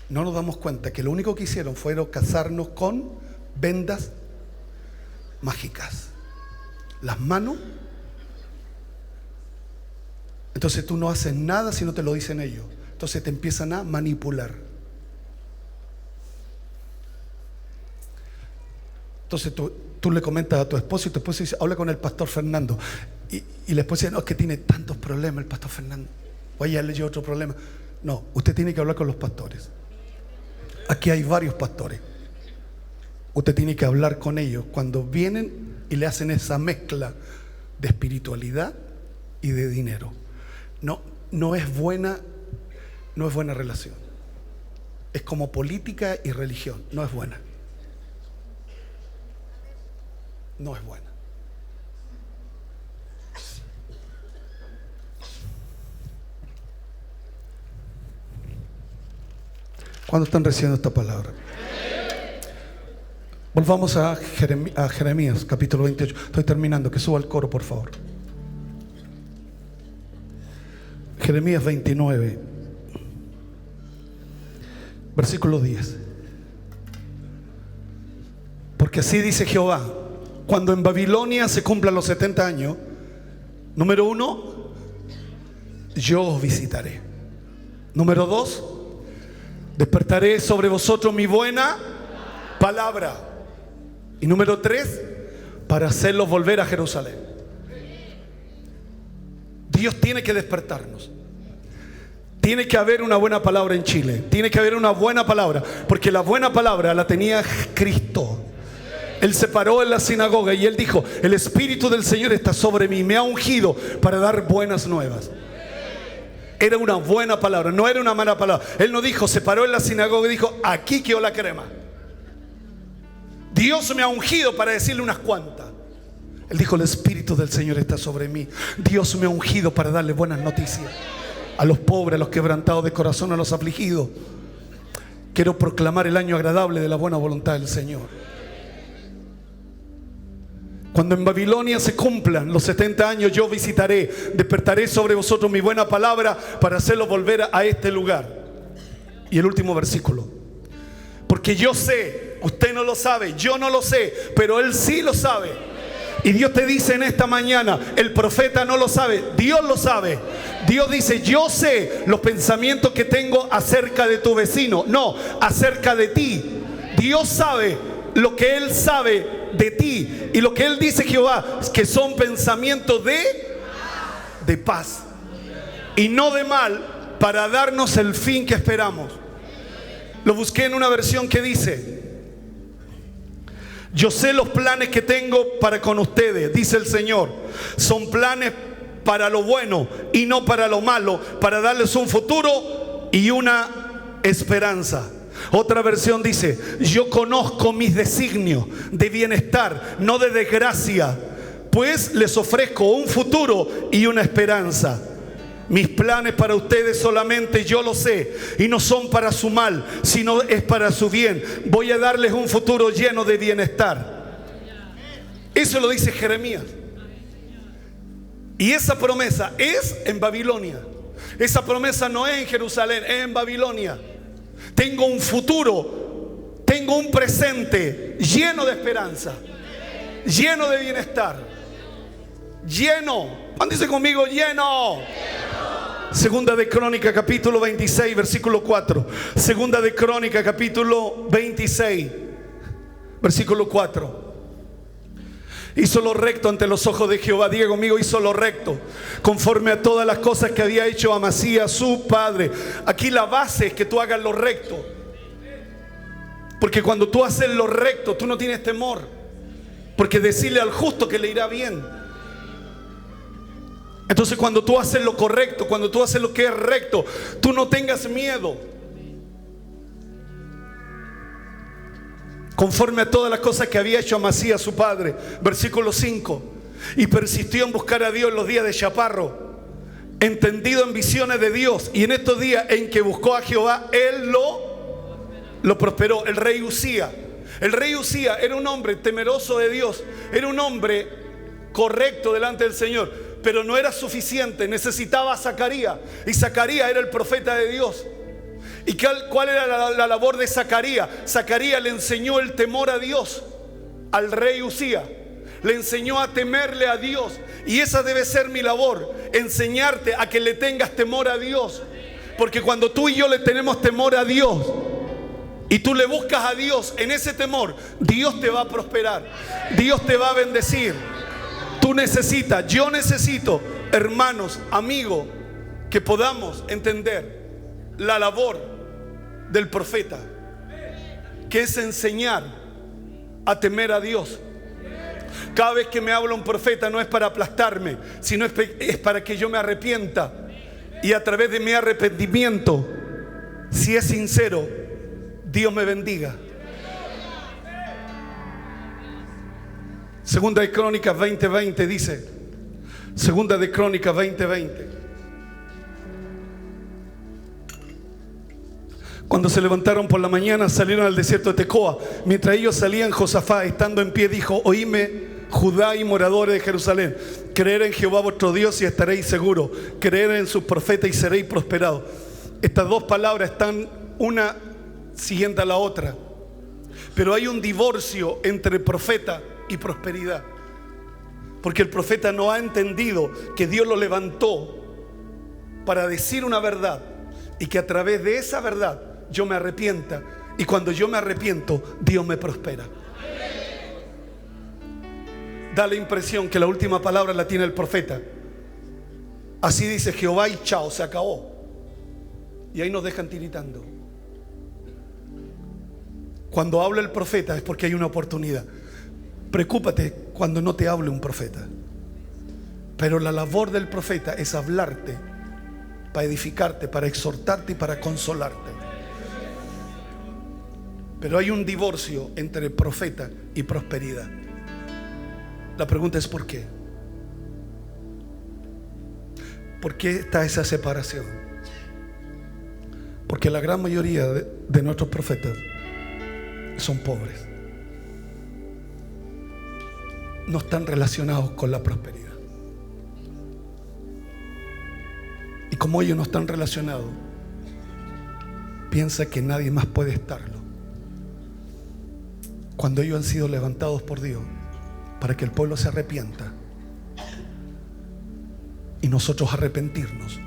no nos damos cuenta que lo único que hicieron fue casarnos con vendas mágicas. Las manos. Entonces tú no haces nada si no te lo dicen ellos. Entonces te empiezan a manipular. Entonces tú le comentas a tu esposo, y tu esposo dice, habla con el pastor Fernando, y la esposa dice, no, es que tiene tantos problemas el pastor Fernando, o a ella le lleva otro problema. No, usted tiene que hablar con los pastores. Aquí hay varios pastores. Usted tiene que hablar con ellos cuando vienen y le hacen esa mezcla de espiritualidad y de dinero. No es buena relación. Es como política y religión. No es buena. No es buena. ¿Cuándo están recibiendo esta palabra? Volvamos a Jeremías, capítulo 28. Estoy terminando, que suba el coro, por favor. Jeremías 29, versículo 10. Porque así dice Jehová: cuando en Babilonia se cumplan los 70 años, número 1, yo os visitaré. Número 2, despertaré sobre vosotros mi buena palabra. Y número 3, para hacerlos volver a Jerusalén. Dios tiene que despertarnos. Tiene que haber una buena palabra en Chile. Tiene que haber una buena palabra, porque la buena palabra la tenía Cristo. Él se paró en la sinagoga y él dijo: el Espíritu del Señor está sobre mí, me ha ungido para dar buenas nuevas. Era una buena palabra, no era una mala palabra. Él no dijo, se paró en la sinagoga y dijo: aquí quedó la crema. Dios me ha ungido para decirle unas cuantas. Él dijo: el Espíritu del Señor está sobre mí. Dios me ha ungido para darle buenas noticias a los pobres, a los quebrantados de corazón, a los afligidos. Quiero proclamar el año agradable de la buena voluntad del Señor. Cuando en Babilonia se cumplan los 70 años, yo visitaré, despertaré sobre vosotros mi buena palabra para hacerlo volver a este lugar. Y el último versículo: porque yo sé, usted no lo sabe, yo no lo sé, pero Él sí lo sabe. Y Dios te dice en esta mañana: el profeta no lo sabe, Dios lo sabe. Dios dice: yo sé los pensamientos que tengo acerca de tu vecino, no, acerca de ti. Dios sabe lo que Él sabe de ti. Y lo que Él dice, Jehová, es que son pensamientos de paz y no de mal, para darnos el fin que esperamos. Lo busqué en una versión que dice: yo sé los planes que tengo para con ustedes, dice el Señor. Son planes para lo bueno y no para lo malo, para darles un futuro y una esperanza. Otra versión dice: yo conozco mis designios de bienestar, no de desgracia, pues les ofrezco un futuro y una esperanza. Mis planes para ustedes solamente yo lo sé, y no son para su mal, sino es para su bien. Voy a darles un futuro lleno de bienestar. Eso lo dice Jeremías. Y esa promesa es en Babilonia. Esa promesa no es en Jerusalén, es en Babilonia. Tengo un futuro, tengo un presente lleno de esperanza, lleno de bienestar, lleno. Dice conmigo: lleno. Segunda de Crónica capítulo 26 versículo 4. Segunda de Crónica capítulo 26 versículo 4. Hizo lo recto ante los ojos de Jehová. Diga conmigo: hizo lo recto, conforme a todas las cosas que había hecho Amasías su padre. Aquí la base es que tú hagas lo recto, porque cuando tú haces lo recto, tú no tienes temor, porque decirle al justo que le irá bien. Entonces, cuando tú haces lo correcto, cuando tú haces lo que es recto, tú no tengas miedo. Conforme a todas las cosas que había hecho Amasías su padre. Versículo 5. Y persistió en buscar a Dios en los días de chaparro, entendido en visiones de Dios. Y en estos días en que buscó a Jehová, Él lo prosperó. El rey Usía. El rey Usía era un hombre temeroso de Dios. Era un hombre correcto delante del Señor. Pero no era suficiente, necesitaba a Zacarías. Y Zacarías era el profeta de Dios. ¿Y cuál era la labor de Zacarías? Zacarías le enseñó el temor a Dios al rey Usía. Le enseñó a temerle a Dios. Y esa debe ser mi labor, enseñarte a que le tengas temor a Dios. Porque cuando tú y yo le tenemos temor a Dios y tú le buscas a Dios en ese temor, Dios te va a prosperar, Dios te va a bendecir. Tú necesitas, yo necesito, hermanos, amigos, que podamos entender la labor del profeta, que es enseñar a temer a Dios. Cada vez que me habla un profeta no es para aplastarme, sino es para que yo me arrepienta, y a través de mi arrepentimiento, si es sincero, Dios me bendiga. Segunda de Crónicas 20:20 dice, Segunda de Crónicas 20:20. Cuando se levantaron por la mañana, salieron al desierto de Tecoa. Mientras ellos salían, Josafat, estando en pie, dijo: oíme, Judá y moradores de Jerusalén, creed en Jehová vuestro Dios y estaréis seguros, creed en sus profetas y seréis prosperados. Estas dos palabras están una siguiente a la otra, pero hay un divorcio entre profeta y prosperidad, porque el profeta no ha entendido que Dios lo levantó para decir una verdad, y que a través de esa verdad yo me arrepienta, y cuando yo me arrepiento, Dios me prospera. Da la impresión que la última palabra la tiene el profeta. Así dice Jehová y chao, se acabó. Y ahí nos dejan tiritando. Cuando habla el profeta es porque hay una oportunidad. Preocúpate cuando no te hable un profeta. Pero la labor del profeta es hablarte para edificarte, para exhortarte y para consolarte. Pero hay un divorcio entre profeta y prosperidad. La pregunta es ¿por qué? ¿Por qué está esa separación? Porque la gran mayoría de nuestros profetas son pobres. No están relacionados con la prosperidad. Y como ellos no están relacionados, piensa que nadie más puede estarlo. Cuando ellos han sido levantados por Dios para que el pueblo se arrepienta y nosotros arrepentirnos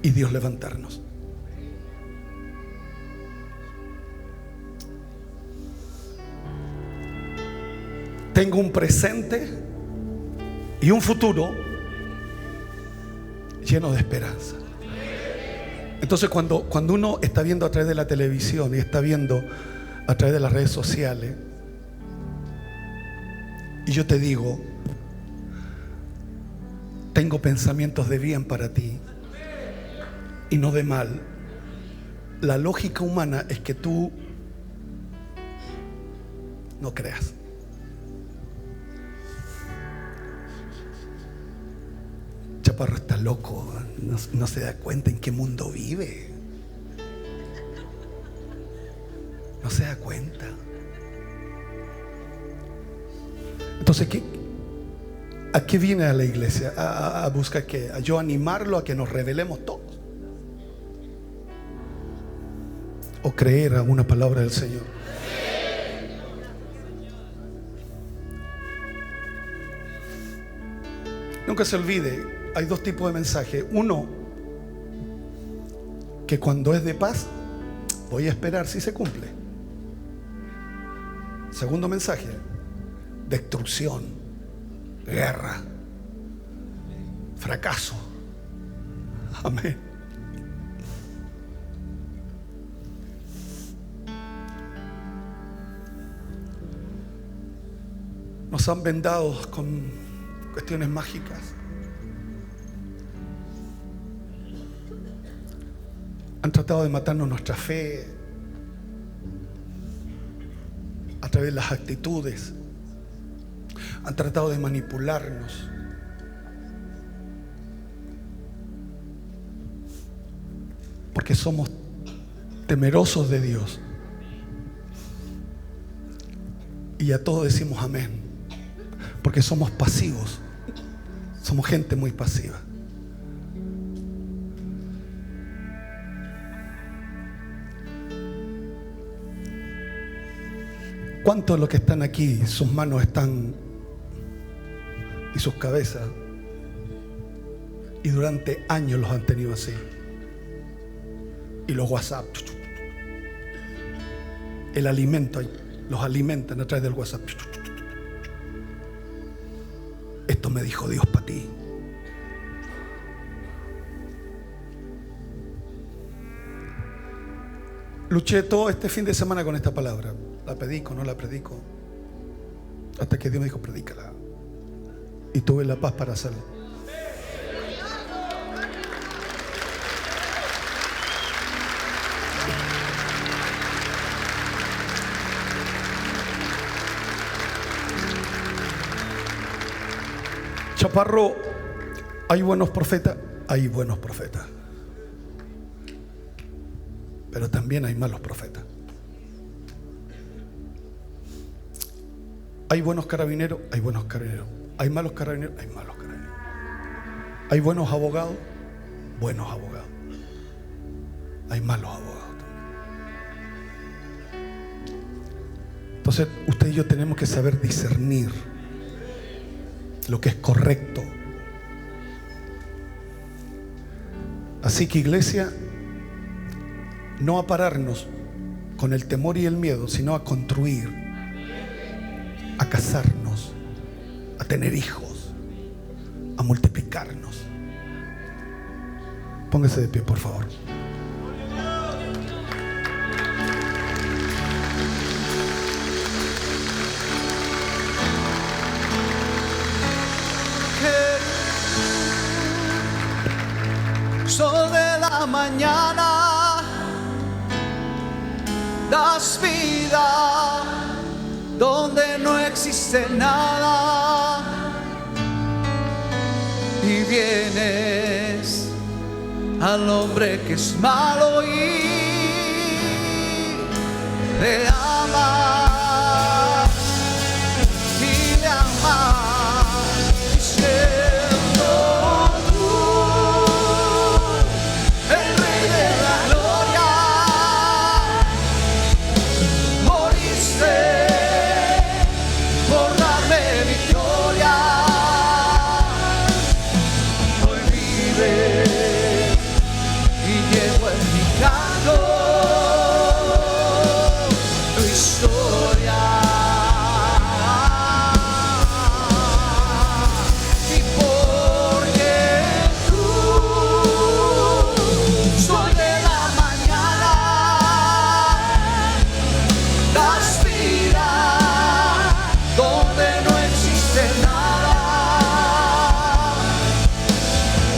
y Dios levantarnos. Tengo un presente y un futuro lleno de esperanza. Entonces cuando uno está viendo a través de la televisión y está viendo a través de las redes sociales, y yo te digo, tengo pensamientos de bien para ti y no de mal, la lógica humana es que tú no creas. Chaparro está loco, no se da cuenta en qué mundo vive. No se da cuenta. Entonces, ¿a qué viene a la iglesia? ¿A buscar qué? ¿A yo animarlo a que nos revelemos todos? ¿O creer a una palabra del Señor? Nunca se olvide, hay dos tipos de mensajes. Uno, que cuando es de paz, voy a esperar si se cumple. Segundo mensaje, destrucción, guerra, fracaso. Amén. Nos han vendado con cuestiones mágicas. Han tratado de matarnos nuestra fe a través de las actitudes. Han tratado de manipularnos. Porque somos temerosos de Dios. Y a todos decimos amén. Porque somos pasivos. Somos gente muy pasiva. ¿Cuántos de los que están aquí, sus manos están y sus cabezas, y durante años los han tenido así? Y los WhatsApp, el alimento, los alimentan a través del WhatsApp. Esto me dijo Dios para ti. Luché todo este fin de semana con esta palabra. La predico, no la predico, hasta que Dios me dijo predícala. Y tuve la paz para hacerlo. Chaparro, hay buenos profetas, hay buenos profetas. Pero también hay malos profetas. Hay buenos carabineros, hay buenos carabineros. Hay malos carabineros, hay malos carabineros. Hay buenos abogados, buenos abogados. Hay malos abogados también. Entonces, usted y yo tenemos que saber discernir lo que es correcto. Así que, iglesia, no a pararnos con el temor y el miedo, sino a construir, a casarnos, a tener hijos, a multiplicarnos. Póngase de pie, por favor. Sol de la mañana, das vida donde no existe nada, y vienes al hombre que es malo y le amas y le amas, diciendo tú, el Rey de la Gloria, moriste por darme victoria. Hoy vives y llevo en mi canto tu historia. Y porque tú, sol de la mañana, das vida donde no existe nada,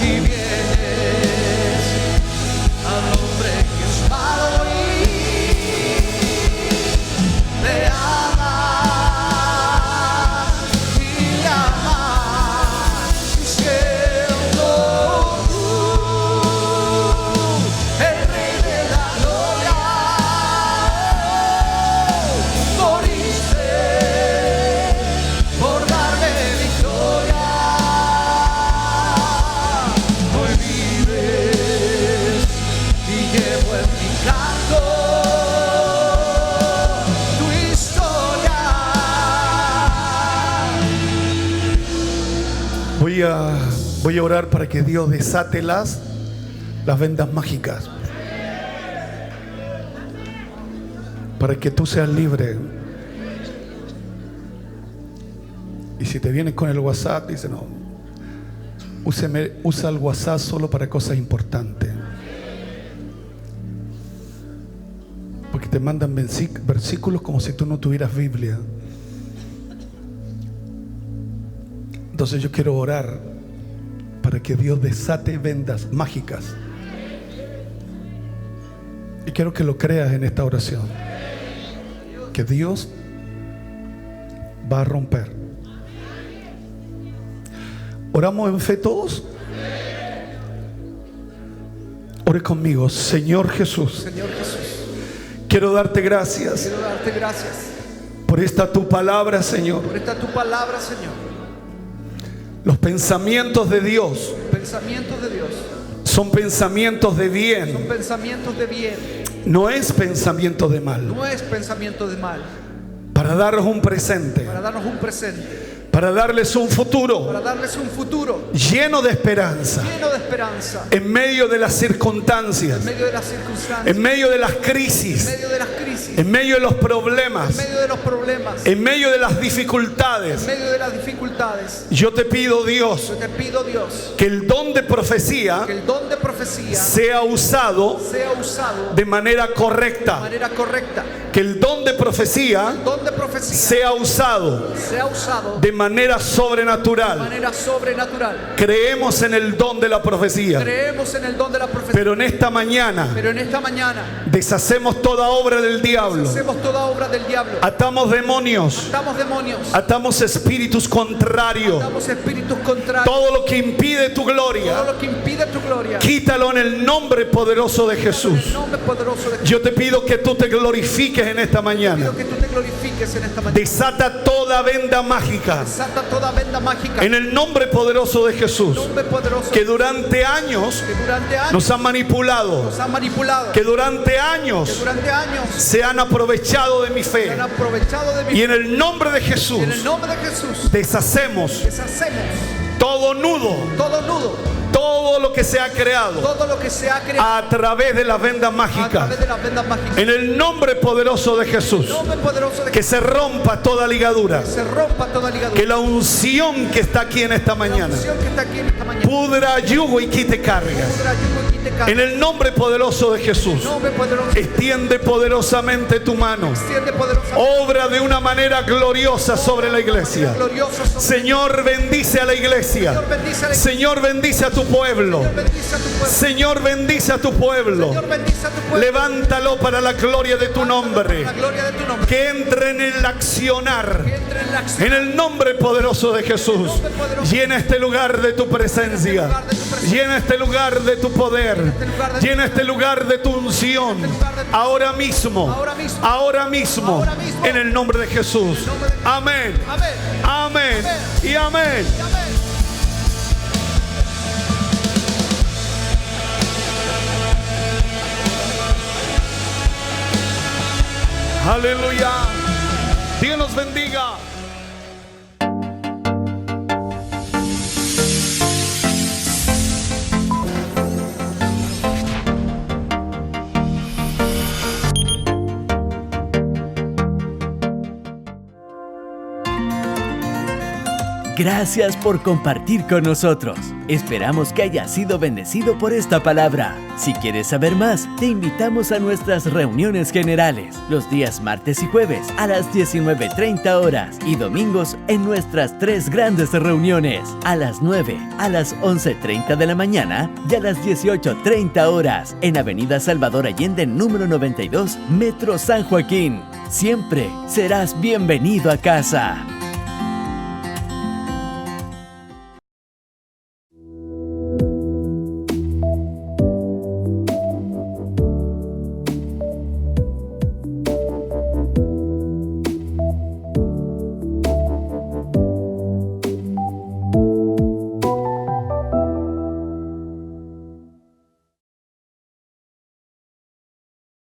y vienes al hombre que es malo y le amas y le amas, diciendo tú, el Rey de la Gloria, moriste por darme victoria. Hoy vives y llevo en mi canto tu historia. Voy a orar para que Dios desate las vendas mágicas, para que tú seas libre. Y si te vienes con el WhatsApp, dice no, usa el WhatsApp solo para cosas importantes, porque te mandan versículos como si tú no tuvieras Biblia. Entonces yo quiero orar para que Dios desate vendas mágicas, y quiero que lo creas en esta oración, que Dios va a romper. ¿Oramos en fe todos? Ore conmigo. Señor Jesús, Señor Jesús, quiero darte gracias quiero darte gracias por esta tu palabra, Señor. por esta tu palabra, Señor. Los pensamientos de Dios Pensamientos de Dios son pensamientos de son bien, pensamientos de bien, no es pensamiento de mal, no es pensamiento de mal, para darnos un presente, para darnos un presente, para darles un futuro para darles un futuro lleno de esperanza, lleno de esperanza, en medio de las circunstancias, en medio de las circunstancias, en medio de las en crisis, medio de las crisis, en medio de los en problemas, medio de los problemas, en medio de las en dificultades. medio de las dificultades. Yo te pido, Dios, Yo te pido, Dios, que el don de profecía que el don de profecía sea usado sea usado de manera de correcta, manera correcta, que el don de profecía el don de profecía sea usado sea usado de manera de sobrenatural. manera sobrenatural. Creemos en el don de la profecía, Creemos en el don de la profecía, pero en esta mañana pero en esta mañana deshacemos toda obra del diablo, hacemos toda obra del diablo, atamos demonios, atamos demonios, atamos espíritus contrarios, atamos espíritus contrarios, todo lo que impide tu todo gloria, lo que impide tu gloria, quítalo en el nombre poderoso de en Jesús. el nombre poderoso de Jesús. Yo te pido que tú te glorifiques en esta mañana. Pido que tú te glorifiques en esta mañana. Desata toda venda mágica Desata toda venda mágica en el nombre poderoso de Jesús, nombre poderoso que durante años que durante años nos han manipulado, nos han manipulado, que durante que años durante años se han aprovechado de mi se fe. han aprovechado de mí. Y en el nombre de Jesús En el nombre de Jesús deshacemos deshacemos todo nudo, todo nudo, todo lo que se ha creado todo lo que se ha creado a través de las vendas a mágicas. través de las vendas mágicas. En el nombre poderoso de Jesús. En el nombre poderoso de Que se rompa toda ligadura. se rompa toda ligadura. Que la unción que está aquí en esta La mañana unción que está aquí en esta mañana pudra yugo y quite cargas. pudra yugo y quite carga. En el nombre poderoso de Jesús. En el nombre poderoso. Extiende poderosamente tu mano. Extiende poderosamente. Obra de una manera gloriosa sobre la iglesia. Glorioso sobre- Señor, bendice a la iglesia. Señor, bendice a la iglesia. Señor, bendice a tu pueblo. Señor, bendice a tu pueblo. Señor, bendice a tu pueblo. Señor, bendice a tu pueblo. Levántalo para la gloria de tu nombre. La gloria de tu nombre. Que entre en el accionar. Que entre en la acción. En el nombre poderoso de Jesús. Llena este lugar de tu presencia. Llena este lugar de tu poder. Llena este lugar de tu unción. Ahora mismo. Ahora mismo. En el nombre de Jesús. Amén. Amén. Amén. Y amén. Amén. Aleluya. Dios nos bendiga. Gracias por compartir con nosotros. Esperamos que hayas sido bendecido por esta palabra. Si quieres saber más, te invitamos a nuestras reuniones generales, los días martes y jueves a las 19:30 horas y domingos en nuestras 3 grandes reuniones, a las 9, a las 11:30 de la mañana y a las 18:30 horas en Avenida Salvador Allende, número 92, Metro San Joaquín. Siempre serás bienvenido a casa.